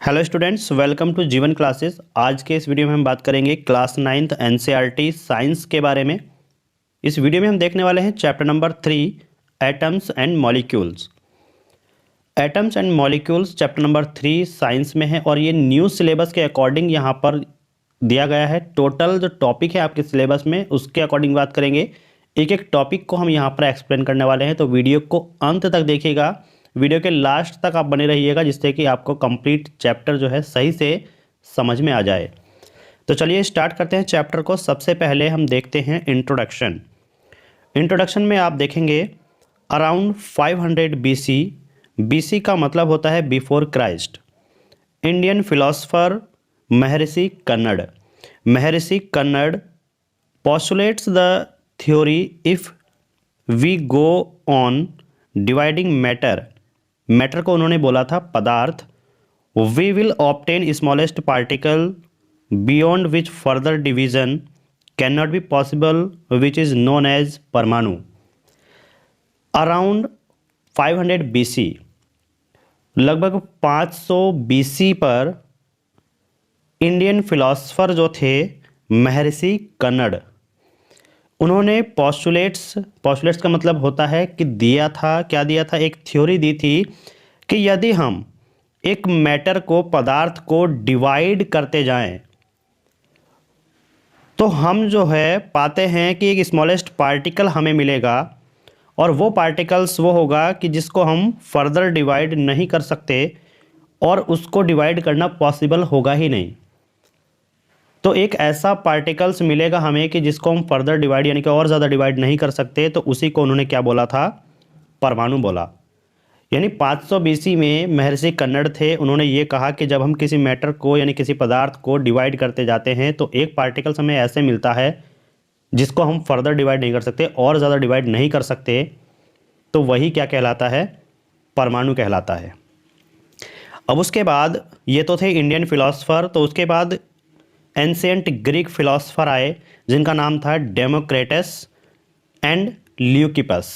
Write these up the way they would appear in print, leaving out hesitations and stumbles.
Hello students, welcome to जीवन classes. आज के इस वीडियो में हम बात करेंगे क्लास 9th एनसीईआरटी साइंस के बारे में। इस वीडियो में हम देखने वाले हैं chapter number 3 atoms and molecules. Atoms and molecules chapter number 3 science में है और ये न्यू सिलेबस के अकॉर्डिंग यहाँ पर दिया गया है। टोटल जो टॉपिक है आपके सिलेबस में उसके अकॉर्डिंग बात करेंगे। एक एक टॉपिक को हम यहाँ पर एक्सप्लेन करने वाले हैं, तो वीडियो को अंत तक देखिएगा। वीडियो के लास्ट तक आप बने रहिएगा जिससे कि आपको कंप्लीट चैप्टर जो है सही से समझ में आ जाए। तो चलिए स्टार्ट करते हैं चैप्टर को। सबसे पहले हम देखते हैं इंट्रोडक्शन। इंट्रोडक्शन में आप देखेंगे अराउंड 500 BC। BC का मतलब होता है before Christ. Indian philosopher Maharshi Kanad. Maharshi Kanad postulates the theory if we go on dividing matter को उन्होंने बोला था पदार्थ। We will obtain smallest particle beyond which further division can not be possible which is known as paramanu. Around 500 BC, लगभग 500 BC पर Indian philosopher जो थे महर्षि कन्नड़, उन्होंने पॉस्टुलेट्स का मतलब होता है कि दिया था, क्या दिया था, एक थ्योरी दी थी कि यदि हम एक मैटर को, पदार्थ को डिवाइड करते जाएं तो हम जो है पाते हैं कि एक स्मॉलेस्ट पार्टिकल हमें मिलेगा और वो पार्टिकल्स वो होगा कि जिसको हम फर्दर डिवाइड नहीं कर सकते और उसको डिवाइड करना पॉसिबल होगा ही नहीं। तो एक ऐसा पार्टिकल्स मिलेगा हमें कि जिसको हम फर्दर डिवाइड यानी कि और ज़्यादा डिवाइड नहीं कर सकते, तो उसी को उन्होंने क्या बोला था, परमाणु बोला। यानी 500 BC में महर्षि कन्नड़ थे, उन्होंने ये कहा कि जब हम किसी मैटर को यानी किसी पदार्थ को डिवाइड करते जाते हैं तो एक पार्टिकल्स हमें ऐसे मिलता है जिसको हम फर्दर डिवाइड नहीं कर सकते और ज़्यादा डिवाइड नहीं कर सकते, तो वही क्या कहलाता है, परमाणु कहलाता है। अब उसके बाद ये तो थे इंडियन फिलोसफर, तो उसके बाद एंशिएंट ग्रीक फिलोसफर आए जिनका नाम था डेमोक्रेटस एंड ल्यूकिपस।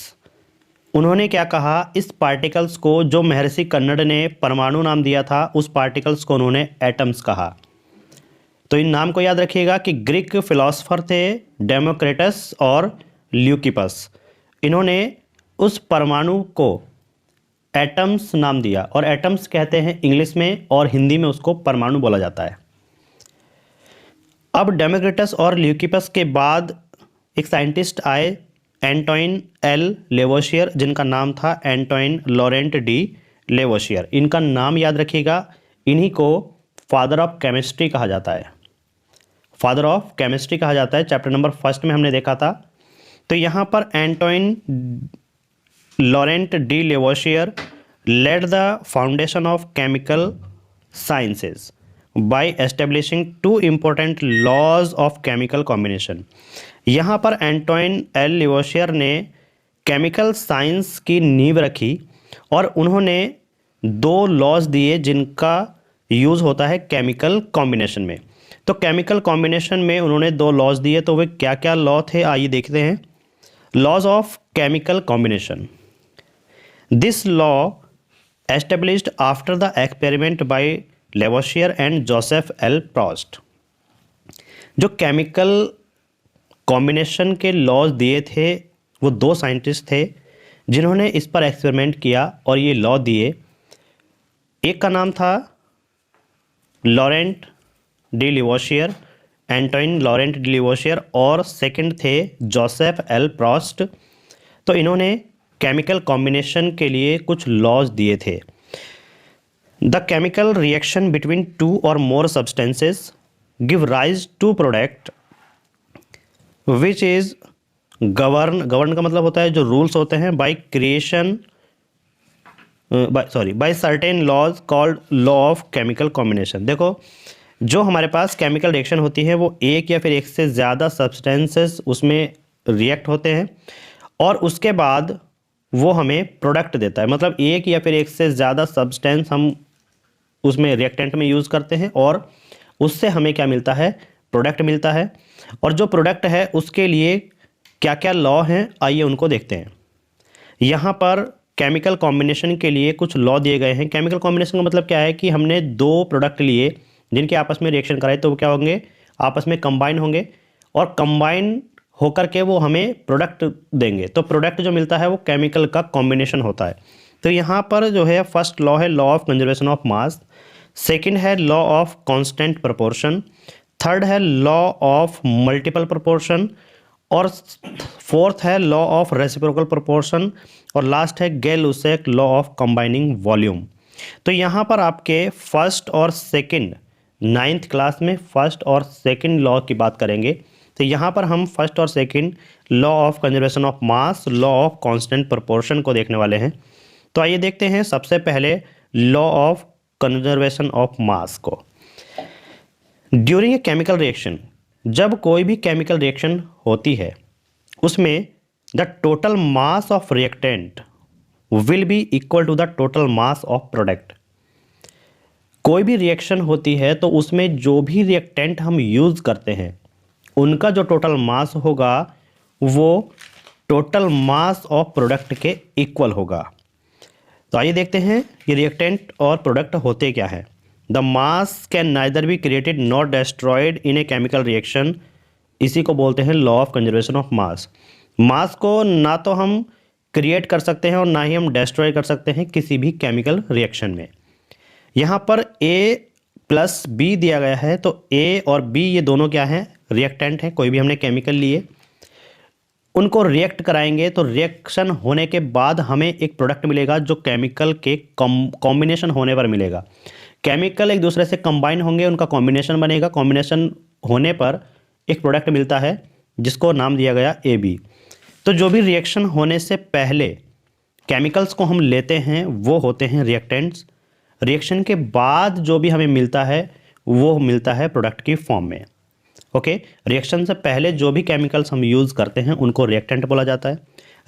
उन्होंने क्या कहा, इस पार्टिकल्स को जो महर्षि कन्नड़ ने परमाणु नाम दिया था उस पार्टिकल्स को उन्होंने एटम्स कहा। तो इन नाम को याद रखिएगा कि ग्रीक फिलोसफर थे डेमोक्रेटस और ल्यूकिपस। इन्होंने उस परमाणु को एटम्स नाम दिया और एटम्स कहते हैं इंग्लिश में और हिंदी में उसको परमाणु बोला जाता है। अब डेमोक्रिटस और ल्यूकिपस के बाद एक साइंटिस्ट आए, एंटोइन एल लेवोशियर, जिनका नाम था एंटोइन लॉरेंट डी लेवोशियर। इनका नाम याद रखिएगा, इन्हीं को फादर ऑफ केमिस्ट्री कहा जाता है। फादर ऑफ केमिस्ट्री कहा जाता है, चैप्टर नंबर 1 में हमने देखा था। तो यहाँ पर Antoine Laurent de Lavoisier laid the foundation of chemical sciences by establishing two important laws of chemical combination। यहाँ पर एंटोइन एल लेवोशियर ने केमिकल साइंस की नींव रखी और उन्होंने 2 लॉज दिए जिनका यूज़ होता है केमिकल कॉम्बिनेशन में। तो केमिकल कॉम्बिनेशन में उन्होंने 2 लॉज दिए, तो वे क्या क्या लॉ थे आइए देखते हैं। Laws of chemical combination. This law established after the experiment by Lavoisier and Joseph L Proust. जो केमिकल कॉम्बिनेशन के लॉज दिए थे वो 2 साइंटिस्ट थे जिन्होंने इस पर एक्सपेरिमेंट किया और ये लॉ दिए। एक का नाम था Laurent de Lavoisier, Antoine Laurent de Lavoisier, और सेकंड थे जोसेफ एल प्रॉस्ट। तो इन्होंने केमिकल कॉम्बिनेशन के लिए कुछ लॉज दिए थे। The chemical reaction between 2 or more substances give rise to product which is govern का मतलब होता है जो रूल्स होते हैं by certain laws called law of chemical combination। देखो, जो हमारे पास केमिकल रिएक्शन होती है वो एक या फिर एक से ज़्यादा सब्सटेंसेस उसमें रिएक्ट होते हैं और उसके बाद वो हमें प्रोडक्ट देता है। मतलब एक या फिर एक से ज़्यादा सब्सटेंस हम उसमें रिएक्टेंट में यूज़ करते हैं और उससे हमें क्या मिलता है, प्रोडक्ट मिलता है। और जो प्रोडक्ट है उसके लिए क्या क्या लॉ हैं आइए उनको देखते हैं। यहाँ पर केमिकल कॉम्बिनेशन के लिए कुछ लॉ दिए गए हैं। केमिकल कॉम्बिनेशन का मतलब क्या है कि हमने दो प्रोडक्ट लिए जिनके आपस में रिएक्शन कराए, तो वो क्या होंगे, आपस में कंबाइन होंगे और कंबाइन होकर के वो हमें प्रोडक्ट देंगे। तो प्रोडक्ट जो मिलता है वो केमिकल का कॉम्बिनेशन होता है। तो यहाँ पर जो है फर्स्ट लॉ है law of conservation of mass, second है law of constant proportion, third है लॉ ऑफ मल्टीपल प्रोपोर्शन और फोर्थ है लॉ ऑफ रेसिप्रोकल प्रोपोर्शन और लास्ट है Gay Lussac law of combining volume. तो यहाँ पर आपके फर्स्ट और सेकंड, 9th क्लास में फर्स्ट और सेकंड लॉ की बात करेंगे। तो यहाँ पर हम फर्स्ट और second law of conservation of mass, law of constant proportion को देखने वाले हैं। तो आइए देखते हैं सबसे पहले law of conservation of mass को। ड्यूरिंग ए केमिकल रिएक्शन, जब कोई भी केमिकल रिएक्शन होती है उसमें the total mass of reactant will be equal to the total mass of product. कोई भी रिएक्शन होती है तो उसमें जो भी रिएक्टेंट हम यूज़ करते हैं उनका जो टोटल मास होगा वो टोटल मास ऑफ प्रोडक्ट के इक्वल होगा। तो आइए देखते हैं ये रिएक्टेंट और प्रोडक्ट होते क्या है। The mass can neither be created not destroyed in a chemical reaction, इसी को बोलते हैं law of conservation of mass. Mass को ना तो हम क्रिएट कर सकते हैं और ना ही हम डेस्ट्रॉय कर सकते हैं किसी भी केमिकल रिएक्शन में। यहाँ पर A प्लस B दिया गया है, तो A और B ये दोनों क्या हैं, रिएक्टेंट हैं। कोई भी हमने केमिकल लिए, उनको रिएक्ट कराएंगे तो रिएक्शन होने के बाद हमें एक प्रोडक्ट मिलेगा जो केमिकल के कॉम्बिनेशन होने पर मिलेगा। केमिकल एक दूसरे से कंबाइन होंगे, उनका कॉम्बिनेशन बनेगा, कॉम्बिनेशन होने पर एक प्रोडक्ट मिलता है जिसको नाम दिया गया AB। तो जो भी रिएक्शन होने से पहले केमिकल्स को हम लेते हैं वो होते हैं रिएक्टेंट्स। रिएक्शन के बाद जो भी हमें मिलता है वो मिलता है प्रोडक्ट की फॉर्म में। ओके, रिएक्शन से पहले जो भी केमिकल्स हम यूज़ करते हैं उनको रिएक्टेंट बोला जाता है।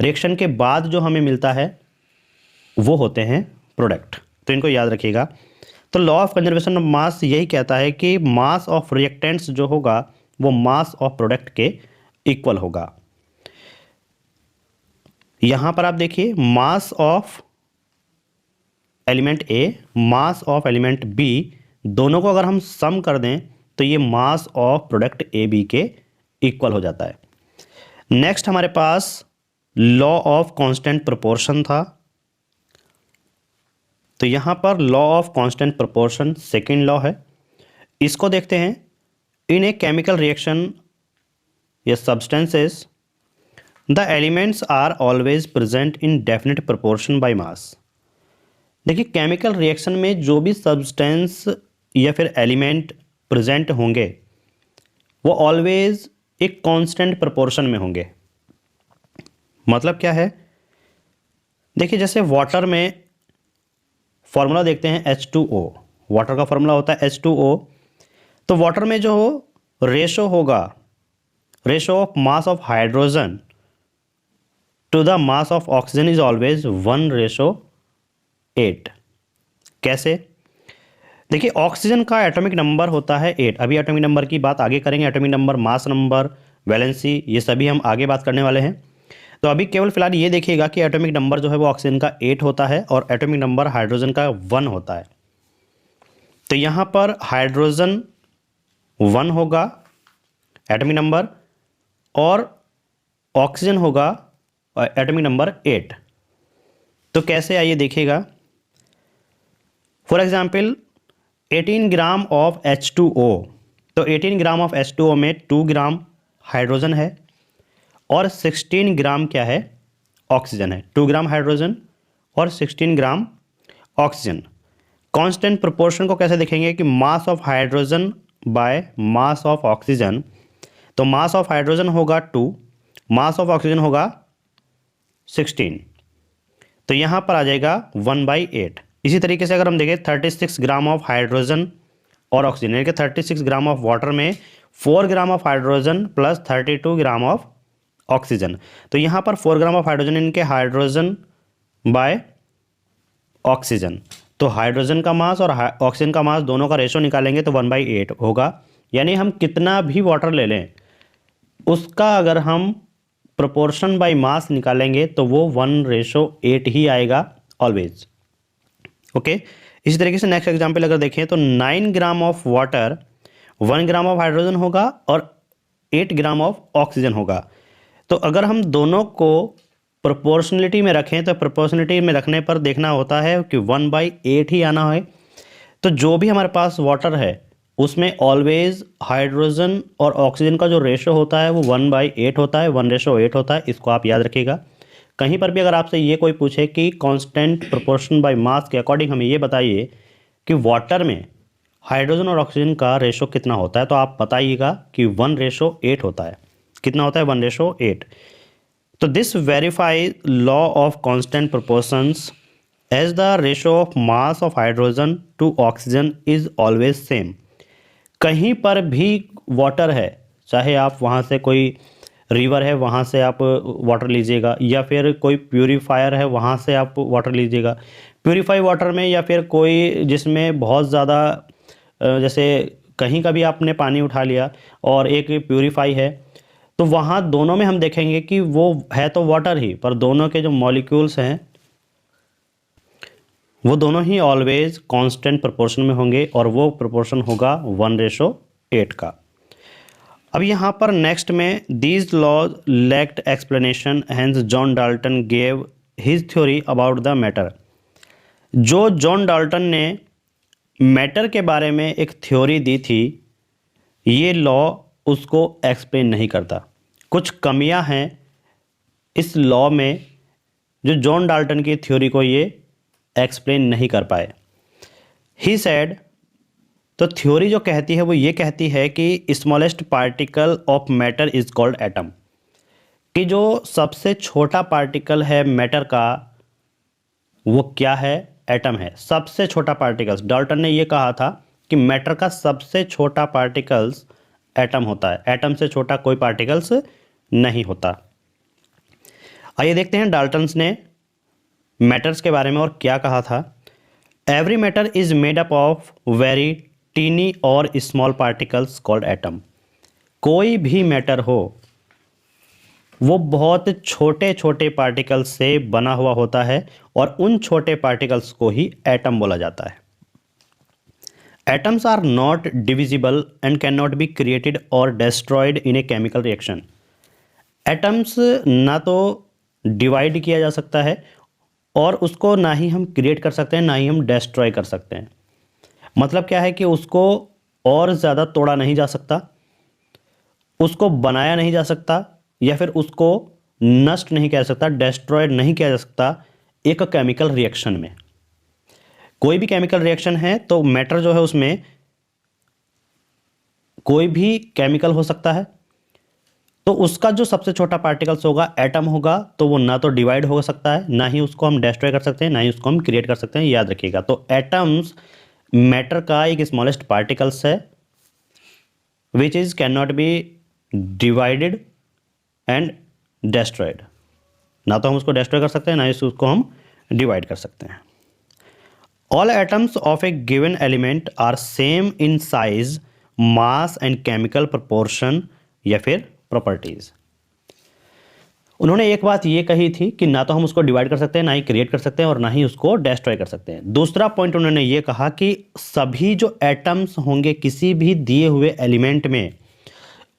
रिएक्शन के बाद जो हमें मिलता है वो होते हैं प्रोडक्ट। तो इनको याद रखिएगा। तो लॉ ऑफ कंजर्वेशन ऑफ मास यही कहता है कि मास ऑफ रिएक्टेंट्स जो होगा वो मास ऑफ प्रोडक्ट के इक्वल होगा। यहाँ पर आप देखिए mass of element A, mass of element B, दोनों को अगर हम सम कर दें तो ये मास ऑफ प्रोडक्ट AB के इक्वल हो जाता है। नेक्स्ट हमारे पास लॉ ऑफ कांस्टेंट प्रोपोर्शन था। तो यहाँ पर law of constant proportion second law है। इसको देखते हैं। इन ए केमिकल रिएक्शन या substances the elements are always present in definite proportion by mass. देखिए, केमिकल रिएक्शन में जो भी सब्सटेंस या फिर एलिमेंट प्रेजेंट होंगे वो ऑलवेज एक कांस्टेंट प्रोपोर्शन में होंगे। मतलब क्या है, देखिए जैसे वाटर में फॉर्मूला देखते हैं H2O, वाटर का फॉर्मूला होता है H2O। तो वाटर में जो रेशो होगा, ratio of mass of hydrogen to the mass of oxygen is always 1:8। कैसे, देखिए ऑक्सीजन का एटॉमिक नंबर होता है 8। अभी एटॉमिक नंबर की बात आगे करेंगे, atomic number, mass number, valency, ये सभी हम आगे बात करने वाले हैं। तो अभी केवल फिलहाल ये देखिएगा कि एटॉमिक नंबर जो है वो ऑक्सीजन का 8 होता है और एटॉमिक नंबर हाइड्रोजन का 1 होता है। तो यहाँ पर हाइड्रोजन 1 होगा एटॉमिक नंबर और ऑक्सीजन होगा एटॉमिक नंबर 8। तो कैसे, आइए देखिएगा। For example 18 gram of H2O, तो 18 ग्राम ऑफ H2O में 2 ग्राम हाइड्रोजन है और 16 ग्राम क्या है, ऑक्सीजन है। 2 ग्राम हाइड्रोजन और 16 ग्राम ऑक्सीजन। कांस्टेंट प्रोपोर्शन को कैसे देखेंगे कि मास of hydrogen by mass of oxygen. तो मास ऑफ हाइड्रोजन होगा 2, मास ऑफ ऑक्सीजन होगा 16, तो यहाँ पर आ जाएगा 1/8। इसी तरीके से अगर हम देखें 36 ग्राम ऑफ हाइड्रोजन और ऑक्सीजन, यानी कि 36 ग्राम ऑफ वाटर में 4 gram of hydrogen plus 32 gram of oxygen. तो यहाँ पर 4 ग्राम ऑफ हाइड्रोजन, इनके हाइड्रोजन बाय ऑक्सीजन। तो हाइड्रोजन का मास और ऑक्सीजन का मास दोनों का रेशो निकालेंगे तो 1/8 होगा। यानी हम कितना भी वाटर ले लें उसका अगर हम प्रोपोर्शन बाय मास निकालेंगे तो वो 1:8 ही आएगा ऑलवेज। ओके, इसी तरीके से नेक्स्ट एग्जाम्पल अगर देखें तो 9 gram of water 1 gram of hydrogen होगा और 8 ग्राम ऑफ ऑक्सीजन होगा। तो अगर हम दोनों को प्रोपोर्शनलिटी में रखें तो प्रोपोर्शनलिटी में रखने पर देखना होता है कि 1/8 ही आना है। तो जो भी हमारे पास वाटर है उसमें ऑलवेज हाइड्रोजन और ऑक्सीजन का जो रेशो होता है वो 1/8 होता है, 1:8 होता है। इसको आप याद रखिएगा। कहीं पर भी अगर आपसे ये कोई पूछे कि कांस्टेंट प्रोपोर्शन बाय मास के अकॉर्डिंग हमें ये बताइए कि वाटर में हाइड्रोजन और ऑक्सीजन का रेशो कितना होता है, तो आप बताइएगा कि 1:8 होता है। कितना होता है? 1:8। तो this verify law of constant proportions as the ratio of mass of hydrogen to oxygen is always same. कहीं पर भी वाटर है, चाहे आप वहाँ से कोई रिवर है वहाँ से आप वाटर लीजिएगा या फिर कोई प्यूरीफायर है वहाँ से आप वाटर लीजिएगा। प्यूरीफाई वाटर में या फिर कोई जिसमें बहुत ज़्यादा जैसे कहीं का भी आपने पानी उठा लिया और एक प्यूरीफाई है, तो वहाँ दोनों में हम देखेंगे कि वो है तो वाटर ही, पर दोनों के जो मॉलिक्यूल्स हैं वो दोनों ही ऑलवेज कांस्टेंट प्रोपोर्शन में होंगे और वो प्रोपोर्शन होगा 1:8 का। अब यहाँ पर नेक्स्ट में these laws lacked explanation hence John Dalton gave his theory about the matter. जो जॉन डाल्टन ने मैटर के बारे में एक थ्योरी दी थी, ये लॉ उसको एक्सप्लेन नहीं करता। कुछ कमियां हैं इस लॉ में जो जॉन डाल्टन की थ्योरी को ये एक्सप्लेन नहीं कर पाए। ही सेड, तो थ्योरी जो कहती है वो ये कहती है कि smallest particle of matter is called atom, कि जो सबसे छोटा पार्टिकल है मैटर का वो क्या है? एटम है। सबसे छोटा पार्टिकल्स, डाल्टन ने ये कहा था कि मैटर का सबसे छोटा पार्टिकल्स एटम होता है, एटम से छोटा कोई पार्टिकल्स नहीं होता। आइए देखते हैं डाल्टन्स ने मैटर्स के बारे में और क्या कहा था। Every matter is made up of very tiny और स्मॉल पार्टिकल्स कॉल्ड एटम। कोई भी मैटर हो वो बहुत छोटे छोटे पार्टिकल्स से बना हुआ होता है और उन छोटे पार्टिकल्स को ही एटम बोला जाता है। Atoms are not divisible and can not be created और destroyed in a chemical reaction. Atoms ना तो डिवाइड किया जा सकता है और उसको ना ही हम क्रिएट कर सकते हैं ना ही हम डिस्ट्रॉय कर सकते हैं। मतलब क्या है कि उसको और ज़्यादा तोड़ा नहीं जा सकता, उसको बनाया नहीं जा सकता या फिर उसको नष्ट नहीं किया जा सकता, डिस्ट्रॉयड नहीं किया जा सकता एक केमिकल रिएक्शन में। कोई भी केमिकल रिएक्शन है तो मैटर जो है उसमें कोई भी केमिकल हो सकता है, तो उसका जो सबसे छोटा पार्टिकल्स होगा एटम होगा, तो वो ना तो डिवाइड हो सकता है ना ही उसको हम डिस्ट्रॉय कर सकते हैं ना ही उसको हम क्रिएट कर सकते हैं, याद रखिएगा। तो एटम्स मैटर का एक स्मॉलेस्ट पार्टिकल्स है which is can not B divided and destroyed. ना तो हम उसको डिस्ट्रॉय कर सकते हैं ना ही उसको हम डिवाइड कर सकते हैं। All atoms of a given element are same in size, mass and chemical proportion या फिर प्रॉपर्टीज। उन्होंने एक बात ये कही थी कि ना तो हम उसको डिवाइड कर सकते हैं ना ही क्रिएट कर सकते हैं और ना ही उसको डिस्ट्रॉय कर सकते हैं। दूसरा पॉइंट उन्होंने ये कहा कि सभी जो एटम्स होंगे किसी भी दिए हुए एलिमेंट में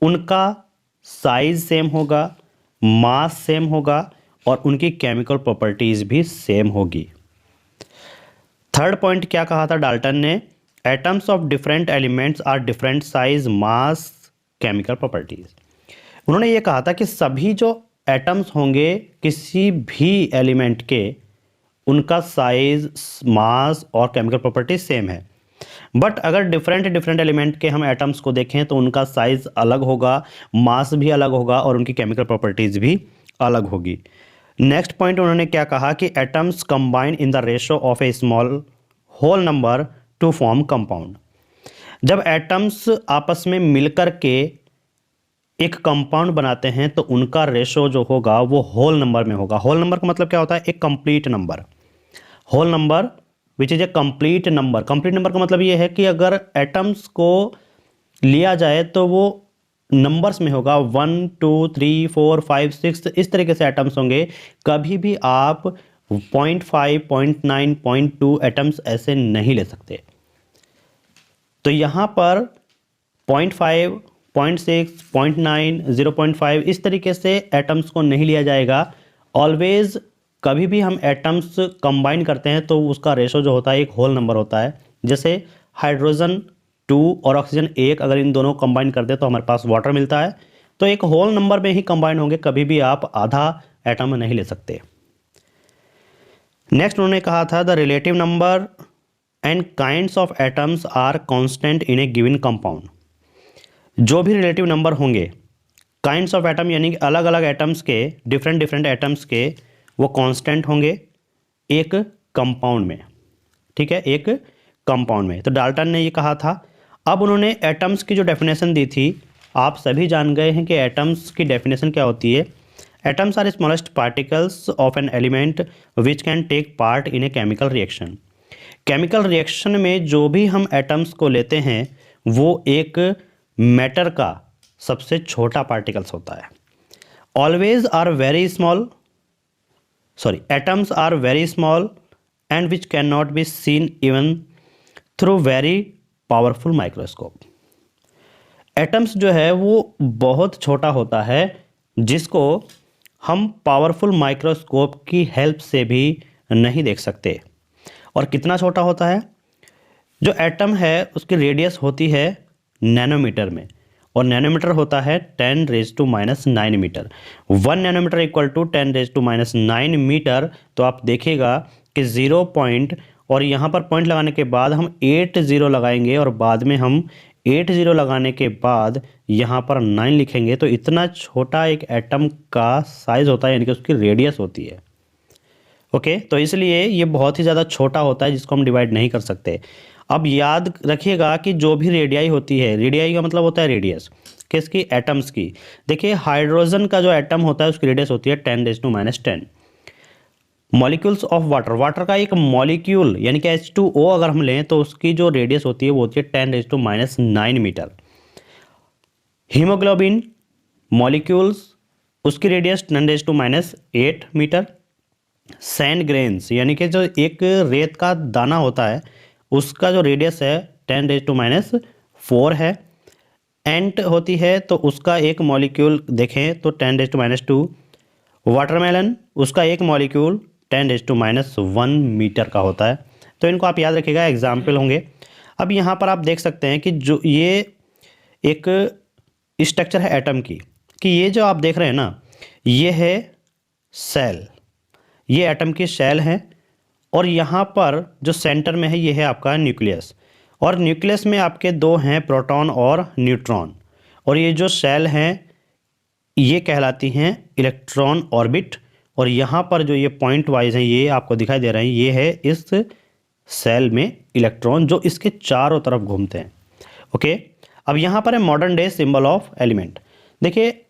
उनका साइज सेम होगा, मास सेम होगा और उनकी केमिकल प्रॉपर्टीज भी सेम होगी। थर्ड पॉइंट क्या कहा था डाल्टन ने? Atoms of different elements are different size, mass, chemical properties. उन्होंने ये कहा था कि सभी जो एटम्स होंगे किसी भी एलिमेंट के उनका साइज, मास और केमिकल प्रॉपर्टीज सेम है। बट अगर डिफरेंट एलिमेंट के हम एटम्स को देखें तो उनका साइज अलग होगा, मास भी अलग होगा और उनकी केमिकल प्रॉपर्टीज भी अलग होगी। नेक्स्ट पॉइंट उन्होंने क्या कहा कि atoms combine in the ratio of a small whole number to form compound. जब एटम्स आपस में मिलकर के एक कंपाउंड बनाते हैं तो उनका रेशो जो होगा वो होल नंबर में होगा। होल नंबर का मतलब क्या होता है? एक complete number. Whole number which is a complete number. Complete number का मतलब ये है कि अगर एटम्स को लिया जाए तो वो नंबर्स में होगा, 1 2 3 4 5 6 इस तरीके से एटम्स होंगे। कभी भी आप 0.5 0.9 0.2 एटम्स ऐसे नहीं ले सकते। तो यहाँ पर 0.5 0.6 0.9 0.5 इस तरीके से एटम्स को नहीं लिया जाएगा। ऑलवेज कभी भी हम एटम्स कंबाइन करते हैं तो उसका रेशो जो होता है एक होल नंबर होता है। जैसे हाइड्रोजन 2 और ऑक्सीजन 1 अगर इन दोनों कंबाइन करते हैं तो हमारे पास वाटर मिलता है। तो एक होल नंबर में ही कंबाइन होंगे, कभी भी आप आधा एटम नहीं ले सकते। नेक्स्ट उन्होंने कहा था the relative number and kinds of atoms are constant in a given compound. जो भी रिलेटिव नंबर होंगे, काइंड्स ऑफ एटम यानी कि अलग अलग एटम्स के, डिफरेंट डिफरेंट एटम्स के, वो कांस्टेंट होंगे एक कंपाउंड में। ठीक है, एक कंपाउंड में। तो डाल्टन ने ये कहा था। अब उन्होंने एटम्स की जो डेफिनेशन दी थी, आप सभी जान गए हैं कि एटम्स की डेफिनेशन क्या होती है। Atoms are smallest particles of an element which can take part in a chemical reaction. Chemical reaction में जो भी हम एटम्स को लेते हैं वो एक मैटर का सबसे छोटा पार्टिकल्स होता है। Always are very small, atoms are very small and which can not be seen even through very powerful microscope. Atoms जो है वो बहुत छोटा होता है जिसको हम पावरफुल माइक्रोस्कोप की हेल्प से भी नहीं देख सकते। और कितना छोटा होता है? जो एटम है उसकी रेडियस होती है नैनोमीटर में, और नैनोमीटर होता है 10⁻⁹ metre. 1 nanometre equal to 10⁻⁹ metre. तो आप देखिएगा कि 0 पॉइंट और यहाँ पर पॉइंट लगाने के बाद हम 8 0 लगाएंगे और बाद में हम 8 0 लगाने के बाद यहाँ पर 9 लिखेंगे। तो इतना छोटा एक एटम का साइज होता है, यानी कि उसकी रेडियस होती है। ओके, तो इसलिए ये बहुत ही ज़्यादा छोटा होता है जिसको हम डिवाइड नहीं कर सकते। अब याद रखिएगा कि जो भी रेडियाई होती है, रेडियाई का मतलब होता है रेडियस किसकी? एटम्स की। देखिए हाइड्रोजन का जो एटम होता है उसकी रेडियस होती है 10⁻⁻10। मॉलिक्यूल्स ऑफ वाटर, वाटर का एक मॉलिक्यूल यानी कि H2O अगर हम लें तो उसकी जो रेडियस होती है वो होती है 10⁻⁹ मीटर। हीमोग्लोबिन मॉलिक्यूल्स, उसकी रेडियस 10⁻8 मीटर। सैंड ग्रेन्स यानी कि जो एक रेत का दाना होता है उसका जो रेडियस है 10⁻⁴ है। एंट होती है तो उसका एक मॉलिक्यूल देखें तो 10⁻²। वाटरमेलन, उसका एक मॉलिक्यूल 10⁻1 मीटर का होता है। तो इनको आप याद रखिएगा, एग्जाम्पल होंगे। अब यहाँ पर आप देख सकते हैं कि जो ये एक स्ट्रक्चर है एटम की, कि ये जो आप देख रहे हैं ना, ये है सेल, ये एटम की सेल है। और यहाँ पर जो सेंटर में है ये है आपका न्यूक्लियस, और न्यूक्लियस में आपके दो हैं प्रोटॉन और न्यूट्रॉन। और ये जो सेल हैं ये कहलाती हैं इलेक्ट्रॉन ऑर्बिट। और यहाँ पर जो ये पॉइंट वाइज हैं ये आपको दिखाई दे रहे हैं, ये है इस सेल में इलेक्ट्रॉन जो इसके चारों तरफ घूमते हैं। ओके, अब यहाँ पर है modern day symbol of element. देखिए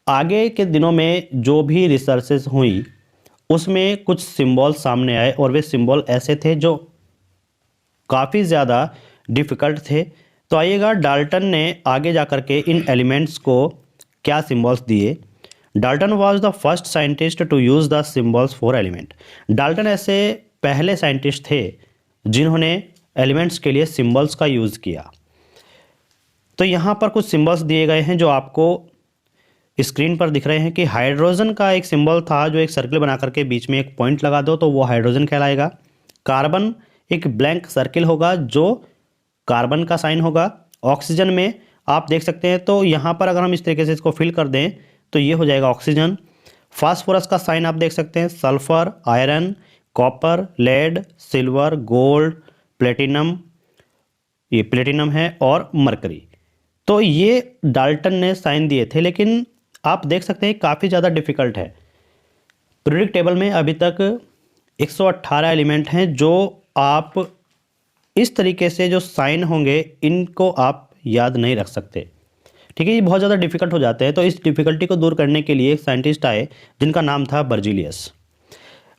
आगे के दिनों में जो भी रिसर्चेस हुई उसमें कुछ सिंबल सामने आए और वे सिंबल ऐसे थे जो काफ़ी ज़्यादा डिफ़िकल्ट थे। तो आइएगा डाल्टन ने आगे जा कर के इन एलिमेंट्स को क्या सिंबल्स दिए। Dalton was the first scientist to use the symbols for element. Dalton ऐसे पहले साइंटिस्ट थे जिन्होंने एलिमेंट्स के लिए सिंबल्स का यूज़ किया। तो यहाँ पर कुछ सिंबल्स दिए गए हैं जो आपको स्क्रीन पर दिख रहे हैं कि हाइड्रोजन का एक सिंबल था जो एक सर्कल बना करके बीच में एक पॉइंट लगा दो तो वो हाइड्रोजन कहलाएगा। कार्बन एक ब्लैंक सर्कल होगा जो कार्बन का साइन होगा। ऑक्सीजन में आप देख सकते हैं, तो यहाँ पर अगर हम इस तरीके से इसको फिल कर दें तो ये हो जाएगा ऑक्सीजन। फास्फोरस का साइन आप देख सकते हैं, sulphur, iron, copper, lead, silver, gold, platinum, ये प्लेटिनम है, और मरकरी। तो ये डाल्टन ने साइन दिए थे, लेकिन आप देख सकते हैं काफ़ी ज़्यादा डिफ़िकल्ट है। पीरियोडिक टेबल में अभी तक 118 एलिमेंट हैं जो आप इस तरीके से जो साइन होंगे इनको आप याद नहीं रख सकते। ठीक है, ये बहुत ज़्यादा डिफ़िकल्ट हो जाते हैं। तो इस डिफ़िकल्टी को दूर करने के लिए एक साइंटिस्ट आए जिनका नाम था बर्जीलियस।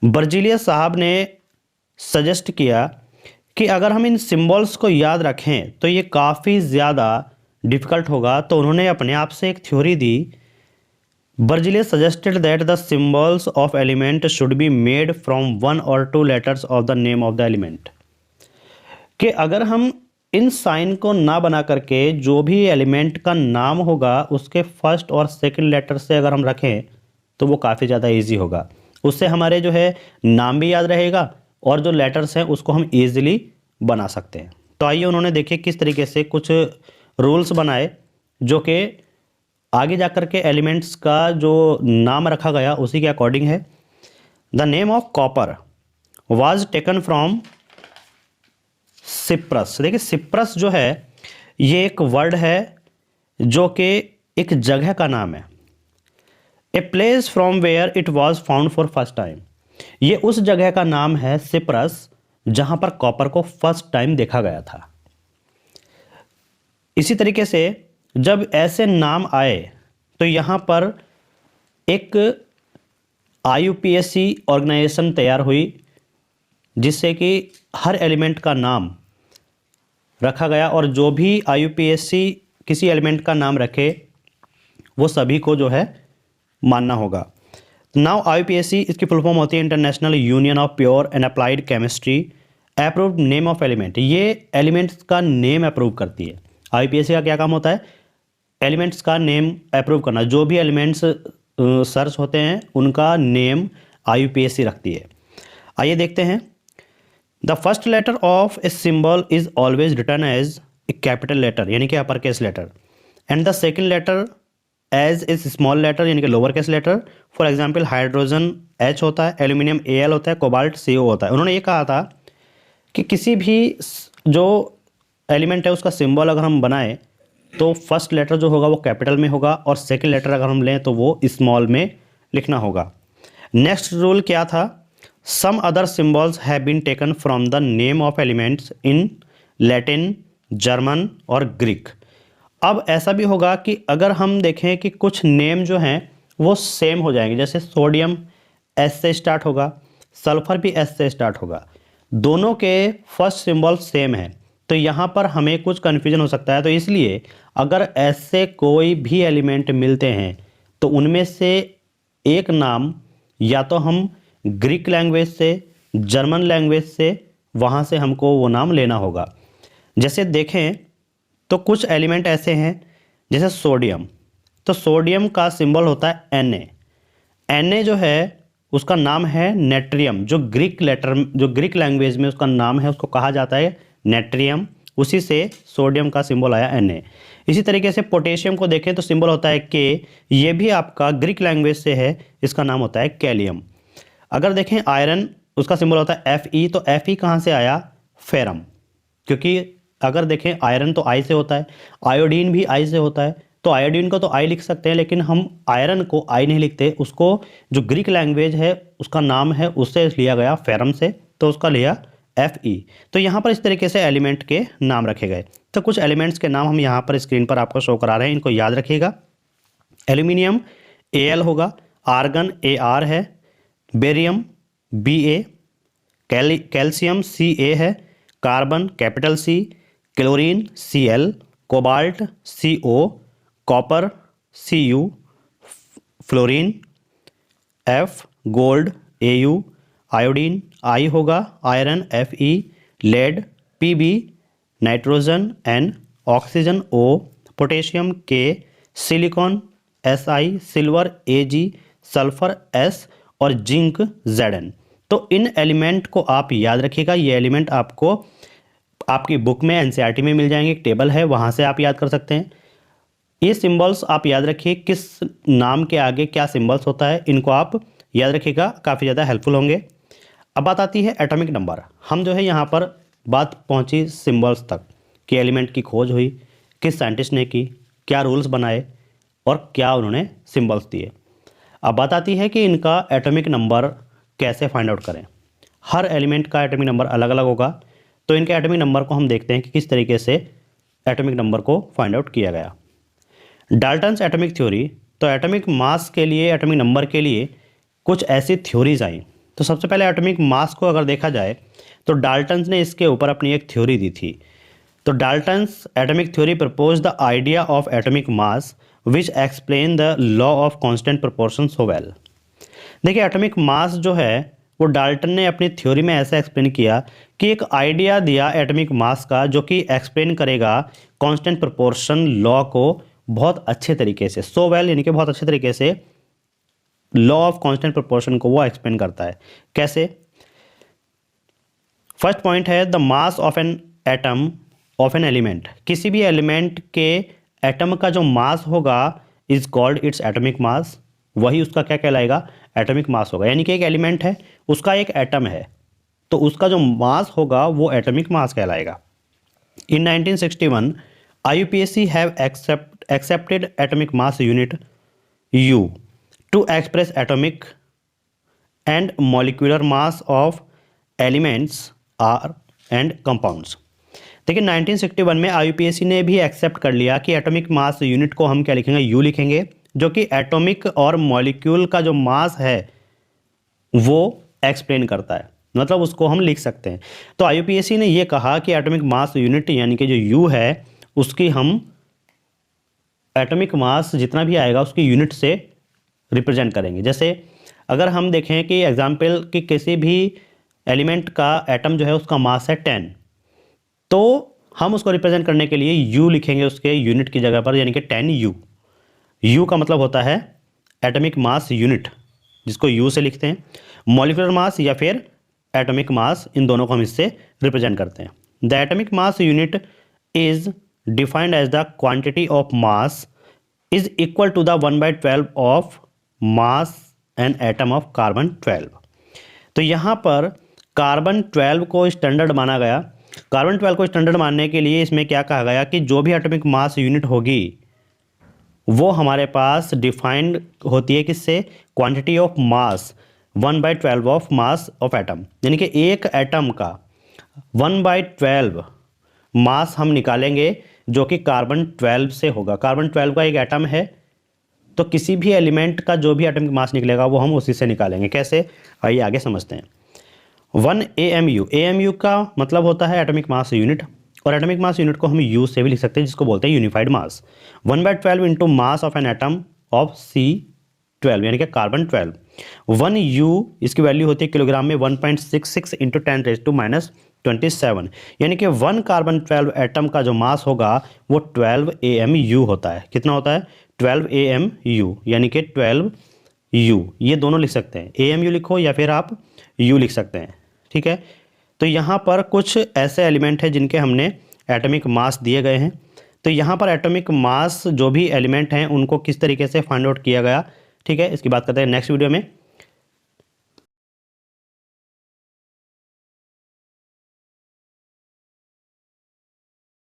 बर्जीलियस साहब ने सजेस्ट किया कि अगर हम इन सिंबल्स को याद रखें तो ये काफ़ी ज़्यादा डिफ़िकल्ट होगा, तो उन्होंने अपने आप से एक theory the. Berzelius suggested that the symbols of element should be made from 1 or 2 letters of the name of the element, कि अगर हम इन साइन को ना बना करके जो भी एलिमेंट का नाम होगा उसके फर्स्ट और सेकंड लेटर से अगर हम रखें तो वो काफ़ी ज़्यादा इजी होगा। उससे हमारे जो है नाम भी याद रहेगा और जो लेटर्स हैं उसको हम ईजिली बना सकते हैं। तो आइए उन्होंने देखिए किस तरीके से कुछ रूल्स बनाए जो कि आगे जा कर के एलिमेंट्स का जो नाम रखा गया उसी के अकॉर्डिंग है। The name of copper was taken from Cyprus. देखिए सिप्रस जो है ये एक वर्ड है जो कि एक जगह का नाम है। A place from where it was found for first time, ये उस जगह का नाम है सिप्रस जहां पर कॉपर को फर्स्ट टाइम देखा गया था। इसी तरीके से जब ऐसे नाम आए तो यहाँ पर एक IUPAC ऑर्गेनाइजेशन तैयार हुई जिससे कि हर एलिमेंट का नाम रखा गया और जो भी IUPAC किसी एलिमेंट का नाम रखे वो सभी को जो है मानना होगा। नाउ IUPAC इसकी फुल फॉर्म होती है international union of pure and applied chemistry approved name of element. ये एलिमेंट्स का नेम अप्रूव करती है। IUPAC का क्या काम होता है? एलिमेंट्स का नेम अप्रूव करना। जो भी एलिमेंट्स सर्च होते हैं उनका नेम IUPAC रखती है। आइए देखते हैं। The first letter of a symbol is always written as a capital letter यानी कि upper case letter and the second letter as a small letter यानी कि lower case letter. For example hydrogen H होता है, aluminium Al होता है, cobalt CO होता है। उन्होंने ये कहा था कि किसी भी जो एलिमेंट है उसका सिंबल अगर हम बनाएं तो फर्स्ट लेटर जो होगा वो कैपिटल में होगा और सेकंड लेटर अगर हम लें तो वो स्मॉल में लिखना होगा। नेक्स्ट रूल क्या था? Some other symbols have been taken from the name of elements in Latin, German और ग्रीक। अब ऐसा भी होगा कि अगर हम देखें कि कुछ नेम जो हैं वो सेम हो जाएंगे, जैसे सोडियम S से स्टार्ट होगा, सल्फर भी S से स्टार्ट होगा, दोनों के फर्स्ट सिंबल सेम है, तो यहाँ पर हमें कुछ कन्फ्यूजन हो सकता है। तो इसलिए अगर ऐसे कोई भी एलिमेंट मिलते हैं तो उनमें से एक नाम या तो हम ग्रीक लैंग्वेज से, जर्मन लैंग्वेज से, वहाँ से हमको वो नाम लेना होगा। जैसे देखें तो कुछ एलिमेंट ऐसे हैं जैसे सोडियम, तो सोडियम का सिंबल होता है Na जो है उसका नाम है नेट्रियम, जो ग्रीक लैंग्वेज में उसका नाम है उसको कहा जाता है नेट्रियम, उसी से सोडियम का सिंबल आया Na। इसी तरीके से पोटेशियम को देखें तो सिंबल होता है K, ये भी आपका ग्रीक लैंग्वेज से है, इसका नाम होता है कैलियम। अगर देखें आयरन, उसका सिंबल होता है Fe, तो Fe कहाँ से आया? फेरम, क्योंकि अगर देखें आयरन तो I से होता है, आयोडीन भी I से होता है, तो आयोडीन को तो I लिख सकते हैं लेकिन हम आयरन को I नहीं लिखते, उसको जो ग्रीक लैंग्वेज है उसका नाम है उससे लिया गया फेरम से, तो उसका लिया Fe। तो यहाँ पर इस तरीके से एलिमेंट के नाम रखे गए। तो कुछ एलिमेंट्स के नाम हम यहाँ पर स्क्रीन पर आपको शो करा रहे हैं, इनको याद रखिएगा। एल्यूमिनियम Al होगा, आर्गन Ar है, बेरियम Ba, कैल्शियम Ca है, carbon capital C, chlorine Cl, cobalt CO, copper Cu, fluorine F, gold Au, iodine I होगा, iron Fe, lead Pb, nitrogen N, oxygen O, potassium K, silicon Si, silver Ag, sulphur S और zinc Zn। तो इन element को आप याद रखिएगा। ये element आपको आपकी बुक में NCERT में मिल जाएंगे, एक टेबल है वहाँ से आप याद कर सकते हैं। ये सिंबल्स आप याद रखिए, किस नाम के आगे क्या सिंबल्स होता है, इनको आप याद रखिएगा, काफ़ी ज़्यादा हेल्पफुल होंगे। अब बात आती है एटॉमिक नंबर। हम जो है यहाँ पर बात पहुँची सिंबल्स तक कि एलिमेंट की खोज हुई, किस साइंटिस्ट ने की, क्या रूल्स बनाए और क्या उन्होंने सिंबल्स दिए। अब बात आती है कि इनका एटॉमिक नंबर कैसे फाइंड आउट करें। हर एलिमेंट का एटॉमिक नंबर अलग अलग होगा, तो इनके एटॉमिक नंबर को हम देखते हैं कि किस तरीके से एटॉमिक नंबर को फाइंड आउट किया गया। डाल्टन्स एटॉमिक थ्योरी, तो एटॉमिक मास के लिए, एटॉमिक नंबर के लिए कुछ ऐसी थ्योरीज आई। तो सबसे पहले एटॉमिक मास को अगर देखा जाए तो डाल्टन्स ने इसके ऊपर अपनी एक थ्योरी दी थी। तो Dalton's atomic theory propose the idea of atomic mass which explain the law of constant proportion so well. देखिए एटॉमिक मास जो है वो डाल्टन ने अपनी थ्योरी में ऐसा एक्सप्लेन किया कि एक आइडिया दिया एटॉमिक मास का जो कि एक्सप्लेन करेगा कांस्टेंट प्रोपोर्शन लॉ को बहुत अच्छे तरीके से, सो वेल यानी कि बहुत अच्छे तरीके से लॉ ऑफ कांस्टेंट प्रोपोर्शन को वो एक्सप्लेन करता है। कैसे? फर्स्ट पॉइंट है the mass of an atom of an element. किसी भी एलिमेंट के एटम का जो मास होगा is called its atomic mass, वही उसका क्या कहलाएगा? एटॉमिक मास होगा। यानी कि एक एलिमेंट है, उसका एक एटम है, तो उसका जो मास होगा वो एटॉमिक मास कहलाएगा। इन 1961 IUPAC have accepted atomic mass unit U to express atomic and molecular mass of elements R and compounds। देखिए 1961 में IUPAC ने भी एक्सेप्ट कर लिया कि एटॉमिक मास यूनिट को हम क्या लिखेंगे? U लिखेंगे, जो कि एटॉमिक और मॉलिक्यूल का जो मास है वो एक्सप्लेन करता है, मतलब उसको हम लिख सकते हैं। तो IUPAC ने ये कहा कि एटॉमिक मास यूनिट यानी कि जो U है उसकी हम एटॉमिक मास जितना भी आएगा उसकी यूनिट से रिप्रेजेंट करेंगे। जैसे अगर हम देखें कि एग्जाम्पल कि किसी भी एलिमेंट का एटम जो है उसका मास है 10, तो हम उसको रिप्रेजेंट करने के लिए U लिखेंगे उसके यूनिट की जगह पर, यानी कि 10U। U का मतलब होता है एटॉमिक मास यूनिट, जिसको U से लिखते हैं। मॉलिक्यूलर मास या फिर एटॉमिक मास, इन दोनों को हम इससे रिप्रेजेंट करते हैं। The atomic mass unit is defined as the quantity of mass is equal to the 1/12 of mass and atom of carbon 12। तो यहाँ पर कार्बन 12 को स्टैंडर्ड माना गया। कार्बन 12 को स्टैंडर्ड मानने के लिए इसमें क्या कहा गया कि जो भी एटॉमिक मास यूनिट होगी वो हमारे पास डिफाइंड होती है किससे? Quantity of mass 1/12 of mass of atom, यानी कि एक एटम का 1/12 मास हम निकालेंगे जो कि कार्बन 12 से होगा। कार्बन 12 का एक एटम है, तो किसी भी एलिमेंट का जो भी एटॉमिक मास निकलेगा वो हम उसी से निकालेंगे। कैसे? आइए आगे समझते हैं। 1 AMU, AMU का मतलब होता है एटॉमिक मास यूनिट, और एटॉमिक मास यूनिट को हम U से भी लिख सकते हैं, जिसको बोलते हैं unified mass. 1/12 into mass of an atom of C12 यानी कि कार्बन 12। 1U इसकी वैल्यू होती है किलोग्राम में 1.66 इंटू 10⁻27, यानी कि 1 कार्बन 12 एटम का जो मास होगा वो 12 AMU होता है। कितना होता है? 12 AMU, यानी कि 12U। ये दोनों लिख सकते हैं, AMU लिखो या फिर आप U लिख सकते हैं, ठीक है। तो यहाँ पर कुछ ऐसे एलिमेंट हैं जिनके हमने एटॉमिक मास दिए गए हैं। तो यहाँ पर एटॉमिक मास जो भी एलिमेंट हैं उनको किस तरीके से फाइंड आउट किया गया, ठीक है, इसकी बात करते हैं नेक्स्ट वीडियो में।